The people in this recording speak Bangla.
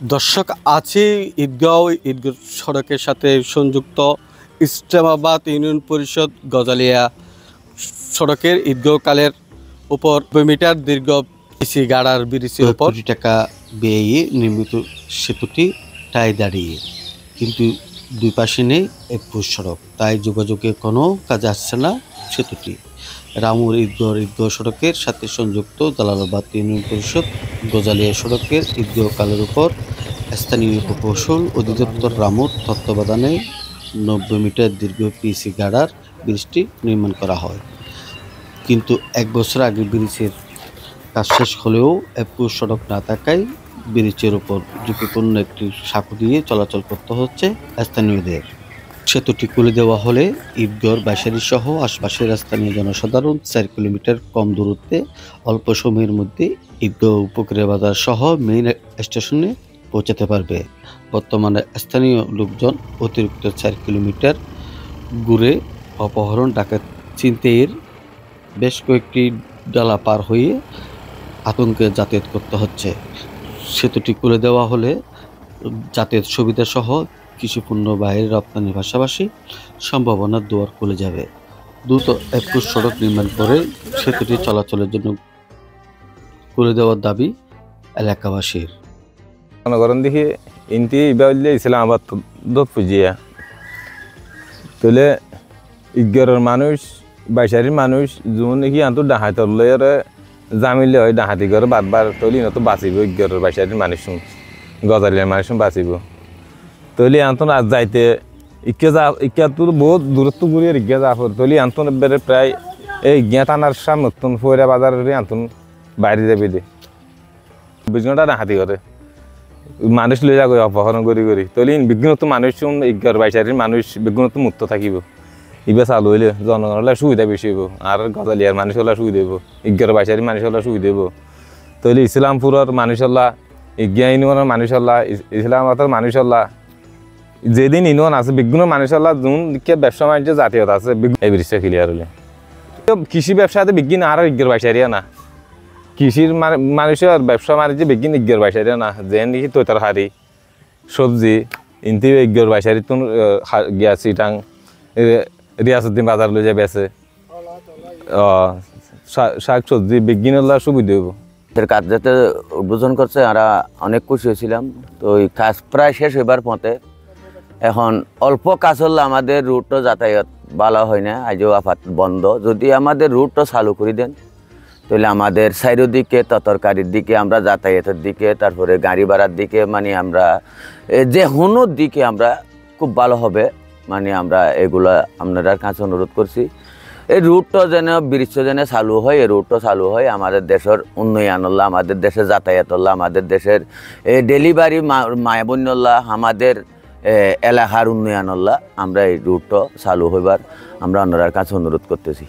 দর্শক আছি ঈদগাঁও সড়কের সাথে সংযুক্ত ইসলামাবাদ ইউনিয়ন পরিষদ গজালিয়া সড়কের ঈদগাঁও কালের উপর 2 মিটার দীর্ঘ পিসি গাড়ার ব্রিজের উপর কোটি টাকা ব্যয়ে নির্মিত সেতুটি টাই দাঁড়িয়ে, কিন্তু দুই পাশে নেই একপুর সড়ক, তাই যোগাযোগের কোনো কাজ আসছে না সেতুটি। রামুর ঈদগাঁও সড়কের সাথে সংযুক্ত জালালাবাদ ইউনিয়ন পরিষদ গজালিয়া সড়কের ঈদগাঁও কালের উপর স্থানীয় প্রকৌশল অধিদপ্তর রামুর তত্ত্বাবধানে 90 মিটার দীর্ঘ পিসি গাড়ার ব্রিজটি নির্মাণ করা হয়। কিন্তু 1 বছর আগে ব্রিজের কাজ শেষ হলেও একপুর সড়ক না থাকায় ব্রিজের উপর ঝুঁকিপূর্ণ একটি সাঁকো দিয়ে চলাচল করতে হচ্ছে স্থানীয়দের। সেতুটি খুলে দেওয়া হলে ঈদগাঁওর বাইশারি সহ আশপাশের স্থানীয় জনসাধারণ 4 কিলোমিটার কম দূরত্বে অল্প সময়ের মধ্যে ঈদগাঁও উপকূলীয় বাজার সহ মেইন স্টেশনে পৌঁছাতে পারবে। বর্তমানে স্থানীয় লোকজন অতিরিক্ত 4 কিলোমিটার ঘুরে অপহরণ, ডাকাত, ছিনতাইয়ের বেশ কয়েকটি ডালা পার হয়ে আতঙ্কে যাতায়াত করতে হচ্ছে। সেতুটি খুলে দেওয়া হলে যাতায়াত সুবিধা সহ কৃষিপণ্য বাইরে রপ্তানির পাশাপাশি সম্ভাবনার দুয়ার খুলে যাবে। দ্রুত একপুর সড়ক নির্মাণ করে সেতুটি চলাচলের জন্য খুলে দেওয়ার দাবি এলাকাবাসীর। জনগণ দেখি ইনতি ইবাউল্লে ইসলামাবাদ দত পুজিয়া তাহলে ঈদগাঁওর মানুষ, বাইশারির মানুষ যখন দেখি আনতো ডাহাত লয়ে জামিলে হয় ডাহাতি করে বারবার তলি তো বাঁচিব। ঈদগাঁওর বাইশারির মানুষ, গজালিয়ার মানুষ বাঁচিব। তলি আন্তন আজ যাইতে ইকা তো বহুত দূরত্ব ঘুরিয়ে ইজ্ঞা যা তলি আন্তন বেড়ে প্রায় এই ইজ্ঞা টানার সামনে নতুন ফয়রা বাজারের আন্তন বাইরে যাবে দে 24 ঘন্টা ডাহাতি করে মানুষ লই যাগ অপহরণ করি তলি বিঘ্নত মানুষ ঈদগাঁওর বাইশারির মানুষ বিঘ্নত মুক্ত থাকিব। ইবা চালু হইলে জনগণের সুবিধা বেশি হইব, আর গজালিয়ার মানুষ হলে সুবিধা হইব, ঈদগাঁওর বাইশারির মানুষ হলে সুবিধা হইব। তলি ইসলামপুরের মানুষ হল্লা, ঈদগাঁ ইউনিয়নের মানুষ হল্লা, ইসলামাবাদের মানুষ হল্লা, যেদিন ইউনিয়ন আছে বিঘ্ন মানুষ হল্লা যোন দিকে ব্যবসা বাণিজ্য জাতীয়তা আছে এই ব্রিজটা ক্লিয়ার হলে কৃষি ব্যবসাতে বিঘ্ন আর ঈদগাঁওর বাইশারিয়া না, কৃষির মানুষের ব্যবসা বাণিজ্য বিঘ্ন ঈদগাঁওর বাইশারিয়া না। যেন দেখি তৈতার হারি সবজি ইনতি ঈদগাঁওর বাইশারি তুন গিয়া চিটাং রিয়াসুদ্দিন বাজার লই যায় বেছে শাক সবজি বিজ্ঞান সুবিধা হইব। কাজ যাতে উদ্বোধন করছে আমরা অনেক খুশি হয়েছিলাম। তো ওই কাজ প্রায় শেষ হইবার পথে, এখন অল্প কাজ হলে আমাদের রুটও যাতায়াত ভালো হয় না, আজও আপাত বন্ধ। যদি আমাদের রুটও চালু করে দেন তাহলে আমাদের চারিদিকে তরকারির দিকে, আমরা যাতায়াতের দিকে, তারপরে গাড়ি ভাড়ার দিকে, মানে আমরা যে হুনোর দিকে আমরা খুব ভালো হবে। মানে আমরা এগুলা আপনাদের কাছে অনুরোধ করছি, এই রুটটা যেন ব্রিজটা যেন চালু হয়, এই রুটটা চালু হয়, আমাদের দেশের উন্নয়ন হল্লা, আমাদের দেশের যাতায়াত হল্লা, আমাদের দেশের ডেলিভারি মায়াবন্য হল্লা, আমাদের এলাকার উন্নয়ন হল্লা, আমরা এই রুটটা চালু হইবার আমরা আপনাদের কাছে অনুরোধ করতেছি।